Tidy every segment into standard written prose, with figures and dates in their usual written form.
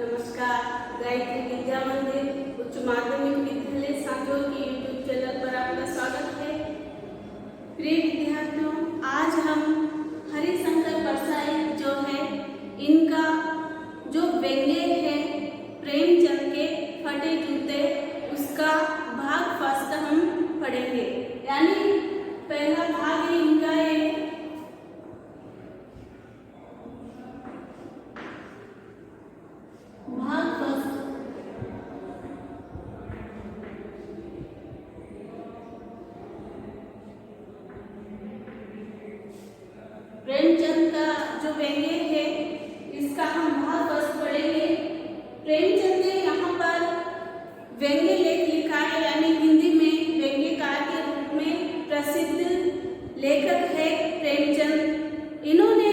नमस्कार। गायत्री विद्या मंदिर उच्च माध्यमिक विद्यालय सांजोर के यूट्यूब चैनल पर आपका स्वागत है। प्रिय विद्यार्थियों, आज हम हरिशंकर परसाई जो है इनका जो व्यंग्य है प्रेमचंद के फटे जूते उसका भाग फर्स्ट हम पढ़ेंगे। यानी पहला भाग है इनका ये प्रेमचंद का जो व्यंग्य है इसका हम भाग फर्स्ट पढ़ेंगे। प्रेमचंद ने यहाँ पर व्यंग्य लेख लिखा है, यानी हिंदी में व्यंग्यकार के रूप में प्रसिद्ध लेखक है प्रेमचंद। इन्होंने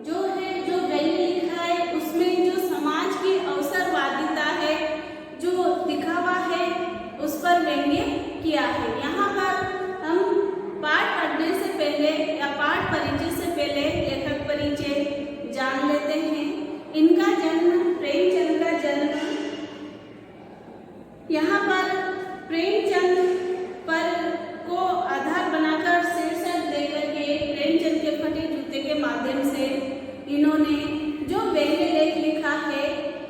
जो व्यंग्य लिखा है उसमें जो समाज की अवसरवादिता है, जो दिखावा है, उस पर व्यंग्य किया है। यहाँ पर हम पाठ पढ़ने से पहले या पाठ परिचय से पहले लेखक परिचय जान लेते हैं। इनका जन्म, प्रेमचंद का जन्म, यहाँ पर प्रेमचंद पर को आधार बनाकर शीर्षक देकर के प्रेमचंद के फटे जूते के माध्यम से इन्होंने जो व्यंग्य लेख लिखा है,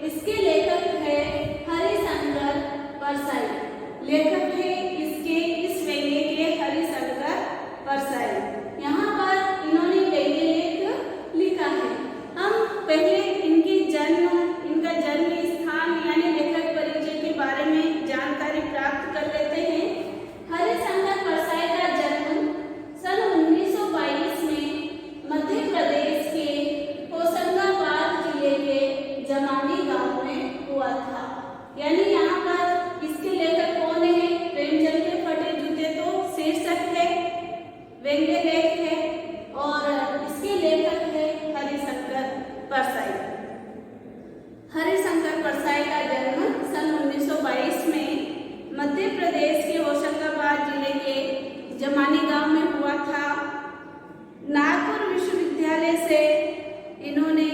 इसके लेखक है हरिशंकर परसाई। लेखक है इस व्यंग्य के हरिशंकर परसाई। यहाँ पर इन्होंने व्यंग्य लेख लिखा है। हम पहले इनका जन्म स्थान यानी लेखक परिचय के बारे में जानकारी प्राप्त कर लेते हैं। हरिशंकर परसाई का जन्म सन 1922 में मध्य प्रदेश के होशंगाबाद जिले के जमानी गांव में हुआ था। यानी यहाँ पर इसके लेखक कौन है? प्रेमचंद के फटे जूते तो शीर्षक है, व्यंग्य लेख है, और इसके लेखक है हरिशंकर परसाई। हरिशंकर परसाई का जन्म सन 1922 में मध्य प्रदेश के होशंगाबाद जिले के जमानी गांव में हुआ था। नागपुर विश्वविद्यालय से इन्होंने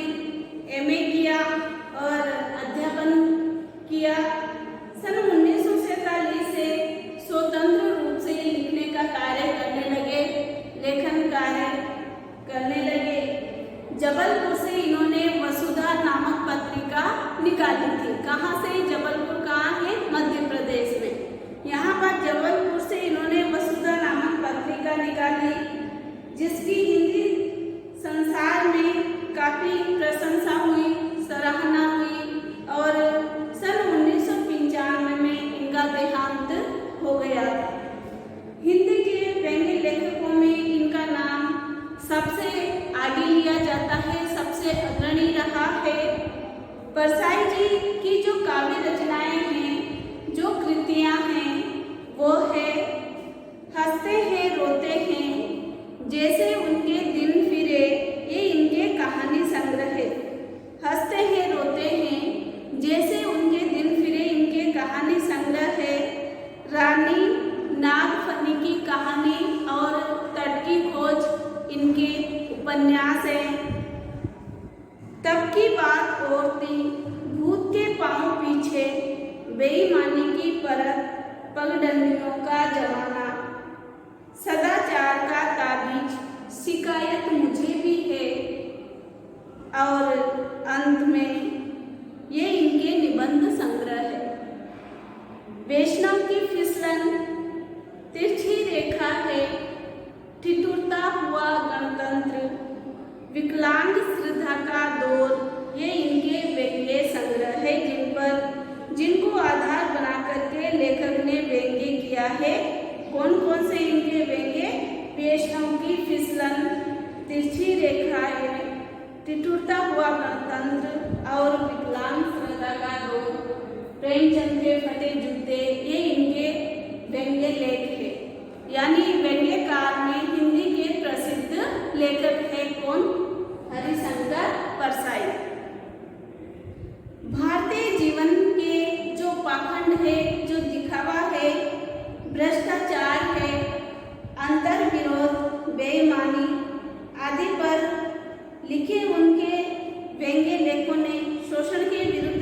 एमए किया और अध्यापन किया। सन 1947 से स्वतंत्र रूप से लिखने का कार्य करने लगे, लेखन कार्य करने लगे। जबलपुर से इन्होंने वसुधा नामक पत्रिका निकाली थी। कहाँ से? जबलपुर कहाँ है? मध्य प्रदेश में। यहाँ पर जबलपुर से इन्होंने वसुधा नामक पत्रिका निकाली, जिसकी हिंदी संसार में काफी प्रशंसा हुई, सराहना हुई, और सन 1995 में इनका देहांत हो गया। हिंदी के व्यंग्य लेखकों में इनका नाम सबसे आगे लिया जाता है, सबसे अग्रणी रहा है। परसाई जी की जो काव्य रचनाएं हैं, जो कृतियां हैं, वो है हंसते हैं रोते हैं जैसे उनके दिन फिरे, ये इनके कहानी संग्रह है। हंसते हैं रोते हैं जैसे उनके दिन फिरे, इनके कहानी संग्रह है। रानी नागफनी की कहानी और तट की खोज इनके उपन्यास हैं। तब की बात और थी, भूत के पांव पीछे, बेईमानी की परत, पगडंडियों का जमाना, सदाचार का ताबीज, शिकायत मुझे भी है, और अंत में ये इनके निबंध संग्रह है। वैष्णव की फिसलन, तिरछी रेखा है, ठिठुरता हुआ गणतंत्र, विकलांग श्रद्धा का दौर, ये इनके व्यंग्य संग्रह है, जिनको आधार बना करके लेखक ने व्यंग्य किया है। कौन कौन से इनके व्यंग्य? वैष्णव की फिसलन, तिरछी रेखा है, ठिठुरता हुआ गणतंत्र और विकलांग श्रद्धा का दौर, प्रेमचंद के फटे जूते, ये इनके व्यंग्य लेख है। यानी व्यंग्यकार में हिंदी के प्रसिद्ध लेखक है कौन? हरिशंकर परसाई। भारतीय जीवन के जो पाखंड है, जो दिखावा है, भ्रष्टाचार है, अंतर विरोध, बेईमानी आदि पर लिखे उनके व्यंग्य लेखों ने शोषण के विरुद्ध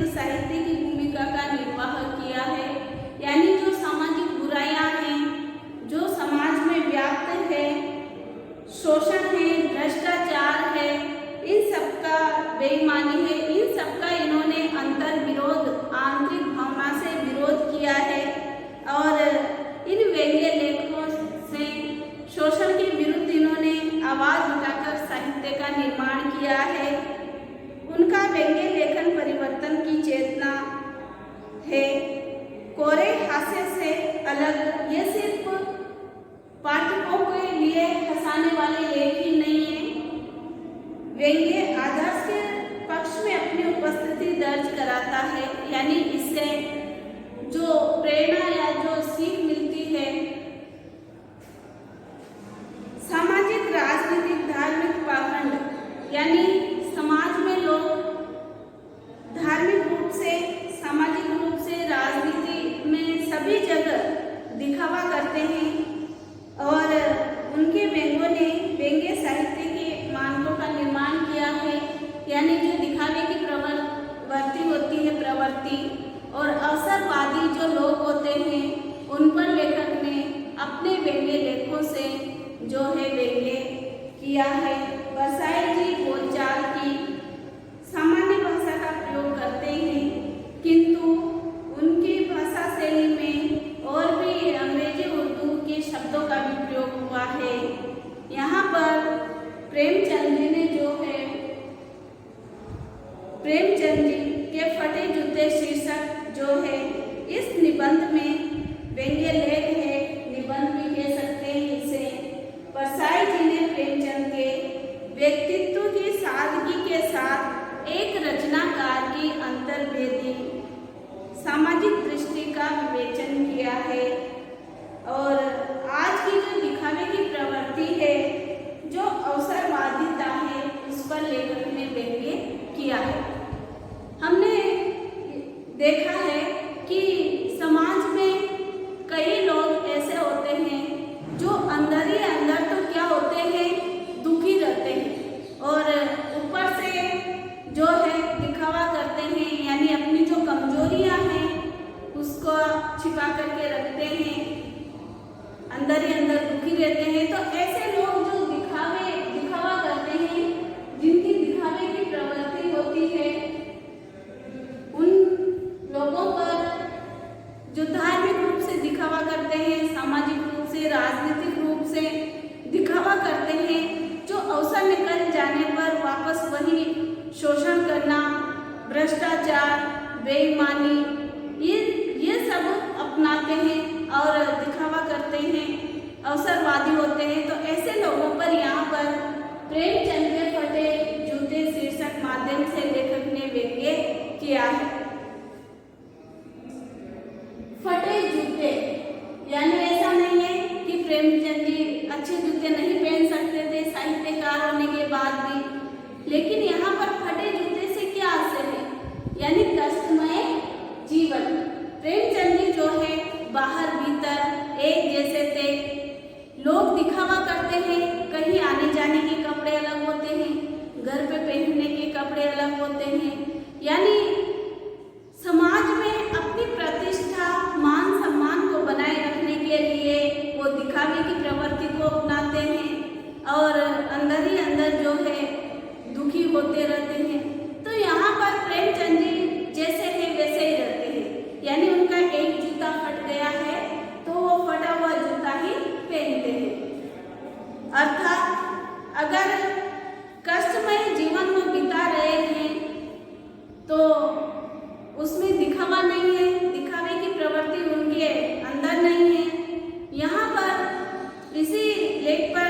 आवाज उठाकर साहित्य का निर्माण किया है। उनका व्यंग्य लेखन परिवर्तन की चेतना है। कोरे हास्य से अलग ये सिर्फ पाठकों के लिए हंसाने वाले लेख ही नहीं है, व्यंग्य आदर्श के पक्ष में अपनी उपस्थिति दर्ज कराता है। यानी इससे जो प्रेरणा या जो सीख मिलती है, सामाजिक राजनीतिक धार्मिक पाखंड, यानी समाज में लोग धार्मिक रूप से, सामाजिक रूप से, राजनीति में सभी जगह दिखावा करते हैं और उनके व्यंग्यों ने व्यंग्य साहित्य के मानकों का निर्माण किया है। यानी जो दिखावे की प्रवृत्ति होती है, प्रवृत्ति और अवसरवादी जो लोग होते हैं, उन पर लेखक ने अपने व्यंग्य लेखों से जो है व्यंग्य किया है। बसाई जी बोलचाल की सामान्य भाषा का प्रयोग करते हैं, किंतु उनकी भाषा शैली में और भी अंग्रेजी उर्दू के शब्दों का भी प्रयोग हुआ है। यहाँ पर प्रेमचंद जी ने जो है, प्रेमचंद जी के फटे जूते शीर्षक जो है इस निबंध में व्यंग्य लेख है, निबंध भी कह सकते हैं इसे। परसाई जी ने प्रेमचंद के व्यक्तित्व की सादगी के साथ एक रचनाकार की अंतर्वेदी सामाजिक दृष्टि का विवेचन किया है। और आज की जो दिखावे की प्रवृत्ति है, जो अवसरवादिता है, उस पर लेखक ने व्यंग्य किया है। हमने देखा है कि समाज में कई लोग ऐसे होते हैं जो अंदर ही अंदर तो क्या होते हैं, दुखी रहते हैं और ऊपर से जो है दिखावा करते हैं, यानी अपनी जो कमजोरियां हैं उसको छिपा करके रखते हैं, अंदर ही अंदर दुखी रहते हैं। तो ऐसे लोग जो दिखावा करते हैं, जिनकी दिखावे की प्रवृत्ति होती है, उन लोगों पर जो धार्मिक रूप से दिखावा करते हैं, सामाजिक रूप से, राजनीतिक रूप से दिखावा करते हैं, जो अवसर निकल जाने पर वापस वही शोषण करना, भ्रष्टाचार, बेईमानी, ये सब अपनाते हैं और दिखावा करते हैं, अवसरवादी होते हैं। तो ऐसे लोगों पर यहाँ पर प्रेमचंद के फटे जूते शीर्षक माध्यम से लेखक ने व्यंग्य किया है। फटे जूते, यानी ऐसा नहीं है कि प्रेमचंद जी अच्छे जूते नहीं पहन सकते थे साहित्यकार होने के बाद भी, लेकिन यहाँ पर फटे जूते से क्या असर है, यानी कष्टमय जीवन। प्रेमचंद जी जो है बाहर भीतर एक जैसे थे, लोग दिखावा करते हैं, कहीं आने जाने के कपड़े अलग होते हैं, घर पे पहनने के कपड़े अलग होते हैं, यानी समाज में अपनी प्रतिष्ठा, मान सम्मान को बनाए रखने के लिए वो दिखावे की प्रवृत्ति को अपनाते हैं और अंदर ही अंदर जो है दुखी होते रहते हैं। तो यहाँ पर प्रेमचंद जी जैसे है वैसे ही रहते हैं, यानी उनका एक जूता फट गया है तो वो फटा हुआ जूता ही पहनते हैं। अर्थात अगर कष्टमय जीवन में बिता रहे हैं तो उसमें दिखावा नहीं है, दिखावे की प्रवृत्ति उनके अंदर नहीं है। यहाँ पर इसी लेख पर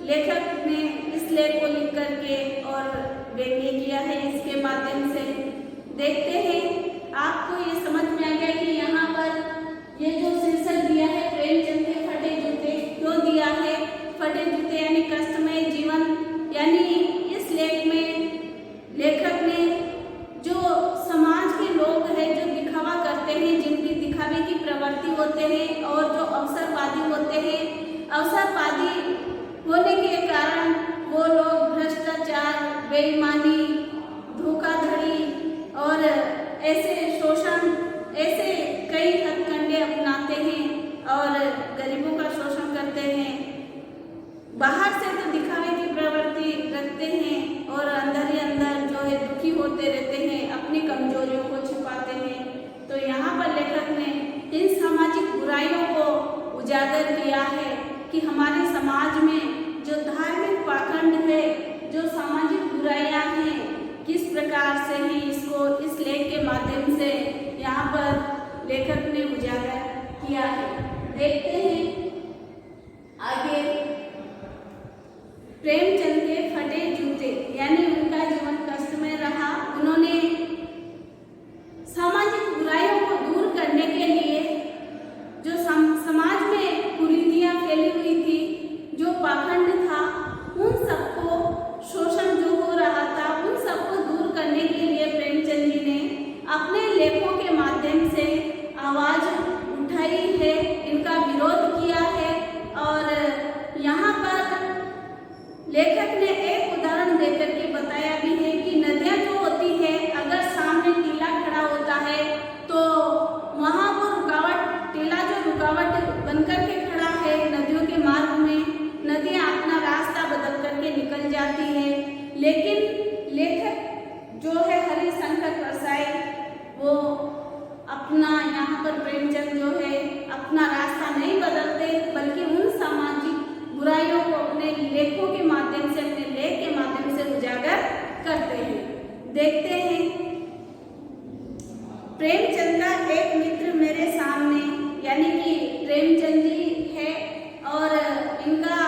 लेखक ने इस लेख को लिख करके और व्यंग्य किया है। इसके माध्यम से देखते हैं आपको ये समझ में आ गया कि यहाँ पर ये जो शीर्षक दिया है प्रेमचंद के फटे जूते, क्यों दिया है फटे जूते, यानी कष्टमय जीवन। यानी इस लेख में लेखक ने जो समाज के लोग हैं जो दिखावा करते हैं, जिनकी दिखावे की प्रवृत्ति होते हैं और जो अवसरवादी होते हैं, अवसरवादी होने के कारण वो लोग भ्रष्टाचार, बेईमानी, धोखाधड़ी और ऐसे शोषण, ऐसे कई हथकंडे अपनाते हैं और गरीबों का शोषण करते हैं। बाहर से तो दिखावे की प्रवृत्ति रखते हैं और अंदर ही अंदर जो है दुखी होते रहते हैं, अपनी कमजोरियों को छिपाते हैं। तो यहाँ पर लेखक ने इन सामाजिक बुराइयों को उजागर किया है कि हमारे समाज में जो धार्मिक प्रेमचंद के फटे जूते, यानी उनका जीवन कष्ट में रहा। उन्होंने सामाजिक बुराइयों को दूर करने के लिए जो समाज में कुरीतियां फैली हुई थी, जो पाखंड था, उन सबको, शोषण जो हो रहा था, उन सबको दूर करने के लिए प्रेमचंद जी ने अपने लेखों के माध्यम से आवाज उठाई है, इनका विरोध किया है। और यहाँ पर लेखक ने एक उदाहरण देकर के बताया भी है कि नदियाँ जो होती है, अगर सामने टीला खड़ा होता है तो वहाँ पर रुकावट, टीला जो रुकावट बनकर के खड़ा है नदियों के मार्ग में, नदियाँ अपना रास्ता बदल करके निकल जाती है। लेकिन लेखक जो है हरिशंकर परसाई, वो अपना, यहाँ पर प्रेमचंद जो है अपना रास्ता नहीं बदलते, बल्कि उन सामाजिक बुराइयों को अपने लेखों के माध्यम से, अपने लेख के माध्यम से उजागर करते हैं। देखते हैं, प्रेमचंद का एक मित्र मेरे सामने, यानी कि प्रेमचंद जी है और इनका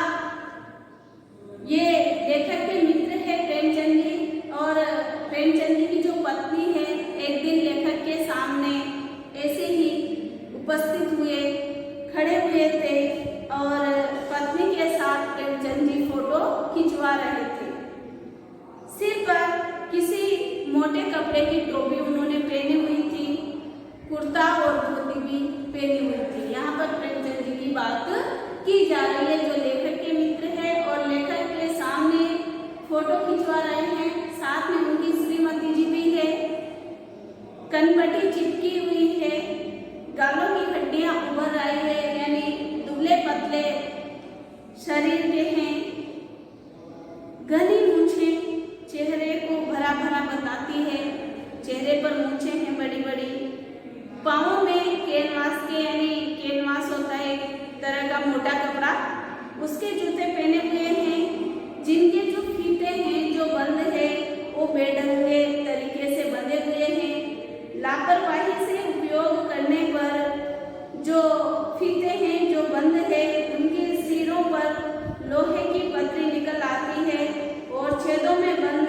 ये लेखक के मित्र है प्रेमचंद जी। और प्रेमचंद जी की जो पत्नी है, एक दिन लेखक के सामने ऐसे ही उपस्थित हुए, खड़े हुए थे और पत्नी के साथ प्रेमचंद जी फोटो खिंचवा रहे थे। सिर पर किसी मोटे कपड़े की टोपी उन्होंने पहनी हुई थी, कुर्ता और धोती भी पहनी हुई थी। यहाँ पर प्रेमचंद जी की बात की जा रही है, जो लेखक के मित्र है और लेखक के सामने फोटो खिंचवा रहे हैं। साथ में उनकी श्रीमती जी भी है, कनपटी चिपकी हुई है, गालों की हड्डियां उभर आई है, यानी दुबले पतले शरीर के हैं, घनी मूछें चेहरे को भरा भरा बताती है, चेहरे पर मूछें हैं बड़ी बड़ी, पाँवों में कैनवास के, यानी कैनवास होता है एक तरह का मोटा कपड़ा, उसके जूते पहने हुए हैं, जिनके जो फीते हैं, जो बंद है, वो बेढंगे तरीके से बंधे हुए हैं। लापरवाही से उपयोग करने पर जो फीते हैं, जो बंद है, उनके सिरों पर लोहे की पतरी निकल आती है और छेदों में बंद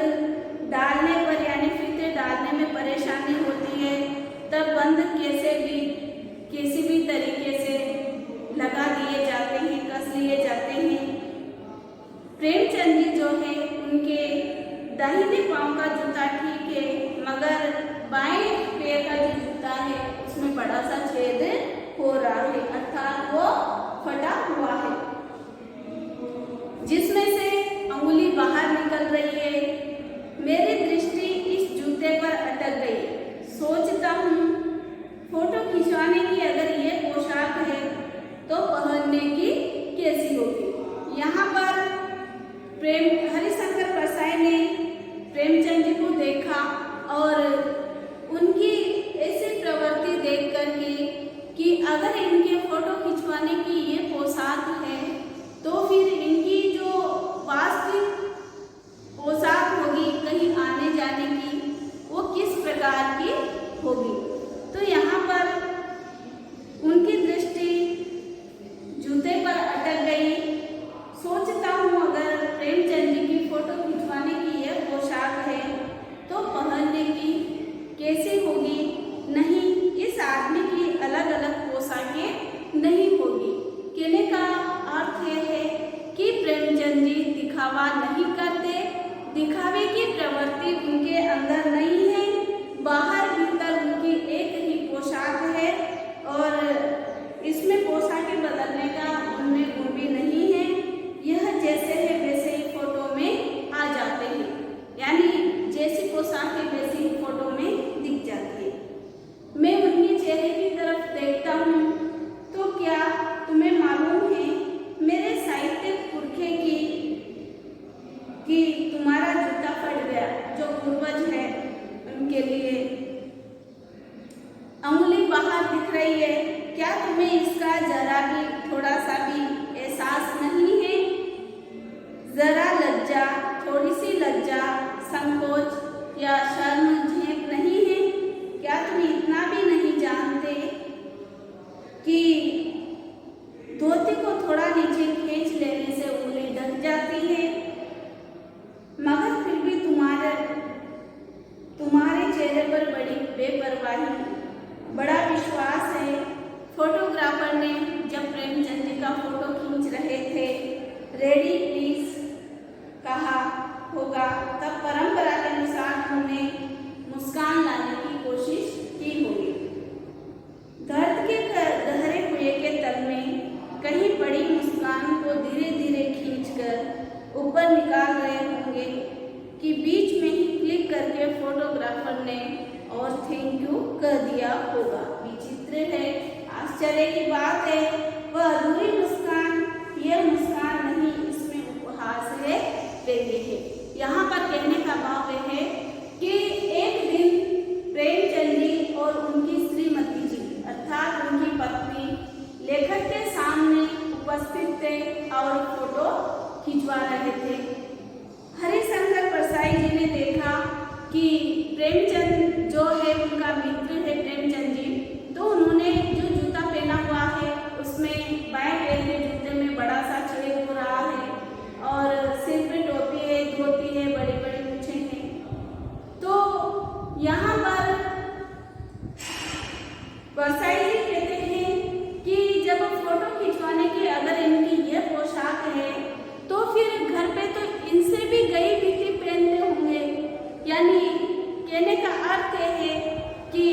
डालने पर, यानी फीते डालने में परेशानी होती है, तब बंद किसी भी तरीके से लगा दिए जाते हैं, कस लिए जाते हैं। प्रेमचंद जी जो है, उनके दाहिने पांव का जूता ठीक है, मगर बाएं पैर का जो जूता है उसमें बड़ा सा छेद हो रहा है, अर्थात वो फटा हुआ है, जिसमें से अंगुली बाहर निकल रही है। मेरी दृष्टि इस जूते पर अटक गई। सोचता हूँ, फोटो खिंचवाने की अगर ये पोशाक है तो पहनने की कैसी होगी। यहाँ पर हरिशंकर परसाई ने प्रेमचंद जी को देखा और उनकी ऐसी प्रवृत्ति देख करके कि अगर इनके फोटो खिंचवाने की ये पोशाक है तो फिर इनकी जो वास्तविक पोशाक होगी कहीं आने जाने की, वो किस प्रकार की होगी। तो यहाँ पर उनकी दृष्टि जूते पर अटक गई। सोचता हूँ, अगर प्रेमचंद जी की फोटो खिंचवाने की यह पोशाक है तो पहनने की कैसी होगी। नहीं, इस आदमी की अलग अलग पोशाकें नहीं होगी। कहने का अर्थ यह है कि प्रेमचंद जी दिखावा नहीं करते, दिखावे की प्रवृत्ति उनके अंदर नहीं है, बाहर भीतर उनकी एक ही पोशाक है और इसमें पोशाकें बदलने का उनमें गुण भी नहीं है। यह जैसे है वैसे ही फोटो में आ जाते हैं, यानी जैसी पोशाक है वैसी ही फोटो में दिख जाती है। मैं उनके चेहरे की तरफ देखता हूँ तो क्या तुम्हें मालूम है मेरे साहित्यिक पुरखे कि तुम्हारा जूता फट गया, जो पूर्वज है उनके लिए अंगुली बाहर दिख रही है, क्या तुम्हें इसका जरा भी थोड़ा सा होगा तब परंपरा के अनुसार उन्होंने मुस्कान लाने की कोशिश की होगी। दर्द के गहरे कुएं के तल में कहीं बड़ी मुस्कान को धीरे धीरे खींचकर ऊपर निकाल रहे होंगे कि बीच में ही क्लिक करके फोटोग्राफर ने और थैंक यू कह दिया होगा। विचित्र है, आश्चर्य की बात है, वह अधूरी मुस्कान यह मुस्कान नहीं, इसमें उपहास है, व्यंग्य है। यहाँ पर कहने का भाव यह है कि एक दिन प्रेमचंद जी और उनकी श्रीमती जी अर्थात उनकी पत्नी लेखक के सामने उपस्थित थे और फोटो खिंचवा रहे थे। हरिशंकर परसाई जी ने देखा कि प्रेमचंद जो है उनका मित्र है प्रेमचंद जी, तो उन्होंने जो जूता पहना हुआ है उसमें बाएं पैर के जूते में बड़ा सा छेद हो रहा है और सिर पे टोपी है, धोती है, बड़ी बड़ी मूछें हैं। तो यहाँ पर परसाई जी कहते हैं कि जब फोटो खिंचवाने की अगर इनकी यह पोशाक है तो फिर घर पे तो इनसे भी गई बीती पहनते होंगे। यानी कहने का अर्थ है कि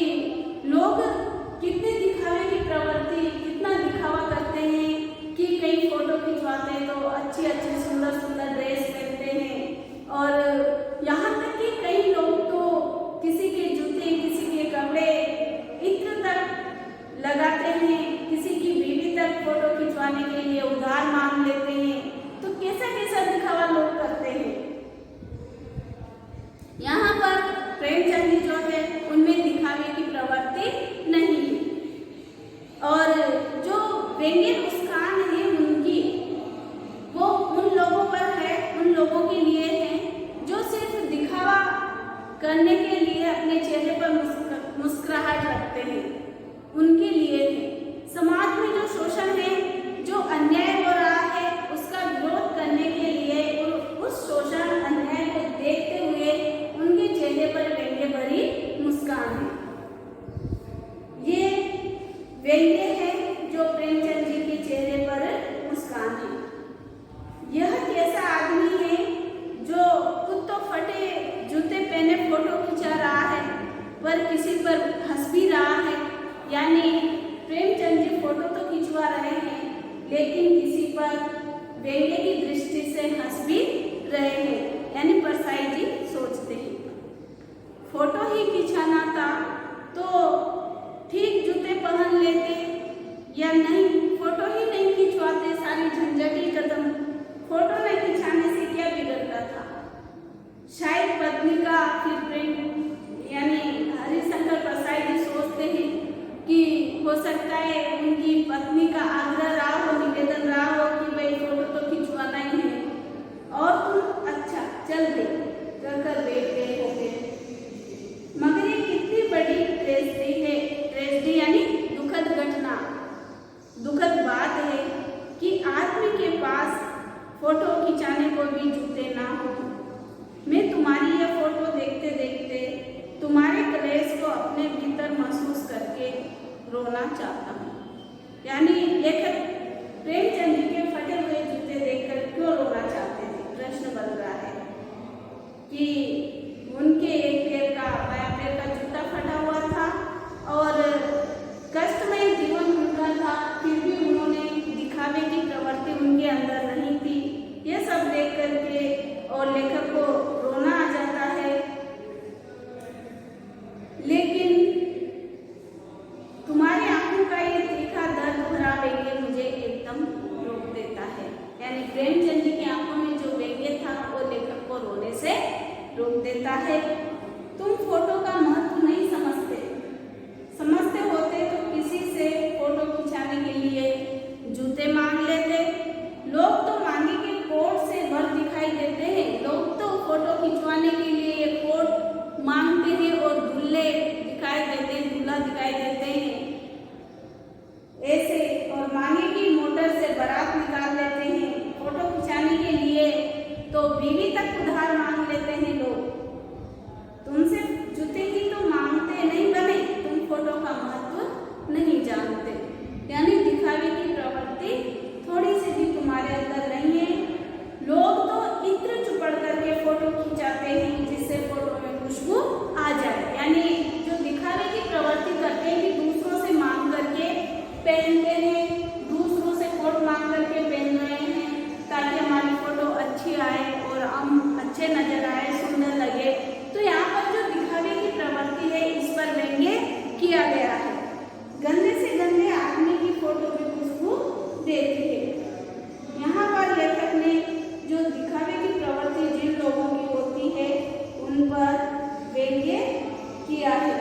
लोग कितने दिखावे की प्रवृत्ति, कितना दिखावा करते हैं कि कई फोटो खिंचवाते हैं तो अच्छी अच्छी सुंदर सुंदर ड्रेस पहनते हैं और यहाँ तक कि कई लोग तो किसी के जूते, किसी के कपड़े इत्र तक लगाते हैं, किसी की बीवी तक फोटो खिंचवाने के लिए उधार मांग लेते हैं। तो कैसा कैसा दिखावा लोग करते हैं। यहाँ पर प्रेमचंद जी जो है उनमें दिखावे की प्रवृत्ति नहीं है और जो व्यंग्य मुस्कान है उनकी वो उन लोगों पर है, उन लोगों के लिए है जो सिर्फ दिखावा करने के लिए अपने चेहरे पर मुस्कुराहट रखते हैं, उनके लिए है। समाज में जो शोषण है, जो अन्याय हो रहा है, उसका विरोध करने के लिए उस शोषण अन्याय को देखते हुए उनके चेहरे पर व्यंग्य भरी मुस्कान है। ये व्यंग्य है जो प्रेमचंद जी के चेहरे पर मुस्कान है। यह कैसा आदमी है जो खुद तो फटे जूते पहने फोटो खिंचा रहा है पर किसी पर हंस भी रहा है। यानी प्रेमचंद जी फोटो तो खिंचवा रहे हैं लेकिन किसी पर व्यंग्य की दृष्टि से हंस भी रहे हैं। यानी परसाई जी सोचते हैं फोटो ही खिंचाना था तो ठीक जूते पहन लेते या नहीं, फोटो ही नहीं खिंचवाते, सारी झंझट ही खत्म। फोटो नहीं खिंचाने से क्या बिगड़ता था। शायद पत्नी का फिर प्रेम यानी हरिशंकर परसाई जी सोचते हैं कि हो सकता है उनकी पत्नी का आग्रह रहा हो, निवेदन रहा हो कि भाई फोटो तो खिंचवाना ही है और तुम अच्छा चल दे कर बैठ गए होंगे। मगर ये कितनी बड़ी ट्रेजेडी है, ट्रेजेडी यानी दुखद घटना, दुखद बात है कि आदमी के पास फोटो खिंचाने को भी जूते ना हो। मैं तुम्हारी यह फोटो देखते देखते तुम्हारे कलेश को अपने भीतर महसूस करके रोना चाहता हूँ। यानी लेखक प्रेमचंद जी के फटे हुए जूते देखकर क्यों रोना चाहते थे, प्रश्न बन रहा है कि उनके एक पैर का, बायां पैर का जूता फटा हुआ था और कष्टमय जीवन उनका था, फिर भी उन्होंने दिखावे की प्रवृत्ति उनके अंदर नहीं थी। यह सब देख करके और लेखक को रोना आ जाता है। लेकिन तुम्हारी आंखों का ये तीखा दर्द भरा व्यंग्य मुझे एकदम रोक देता है। यानी प्रेमचंद जी की आंखों में जो व्यंग्य था वो लेखक को रोने से रोक देता है। तुम फोटो का महत्व नहीं समझते, समझते होते तो किसी से फोटो खिंचाने के लिए जूते मांग लेते। लोग तो मांगे के कोट से भर दिखाई देते हैं, लोग तो फोटो खिंचवाने के लिए ये कोट मांगते हैं और दूल्हे दिखाई देते हैं, दूल्हा दिखाई देते हैं ऐसे, और मांगे की मोटर से बारात निकाल लेते हैं फोटो खिंचाने के लिए, तो बीवी तक उधार मांग लेते हैं लोग। तुमसे जूते की तो मांगते नहीं बने, तुम फोटो का महत्व नहीं जानते। यानी दिखावे की प्रवृत्ति थोड़ी सी भी तुम्हारे अंदर नहीं है। लोग तो इत्र चुपड़ करके फोटो खिंचाते हैं जिससे फोटो में खुशबू आ जाए। यानी जो दिखावे की प्रवृत्ति करते हैं कि दूसरों से मांग करके पहनते हैं, दूसरों से कोट मांग करके पहन रहे हैं ताकि हमारी फोटो अच्छी आए और हम अच्छे नजर आए, सुंदर लगे। तो यहाँ पर जो दिखावे की प्रवृत्ति है इस पर व्यंग्य किया गया है। गंदे से गंदे आदमी की फोटो में खुशबू देती है। यहाँ पर लेखक ने जो दिखावे की प्रवृत्ति जिन लोगों की होती है उन पर व्यंग्य किया है।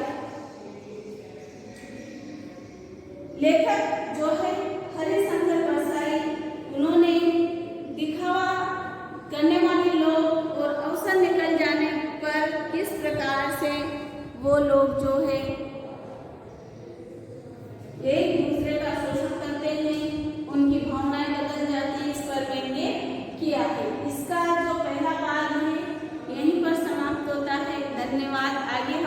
लेखक जो है हरिशंकर परसाई, उन्होंने दिखावा करने वाले लोग और अवसर निकल जाने पर किस प्रकार से वो लोग जो है एक दूसरे का शोषण करते हैं, उनकी भावनाएं बदल जाती है, इस पर व्यंग्य किया है। इसका जो पहला भाग है यहीं पर समाप्त होता है। धन्यवाद। आगे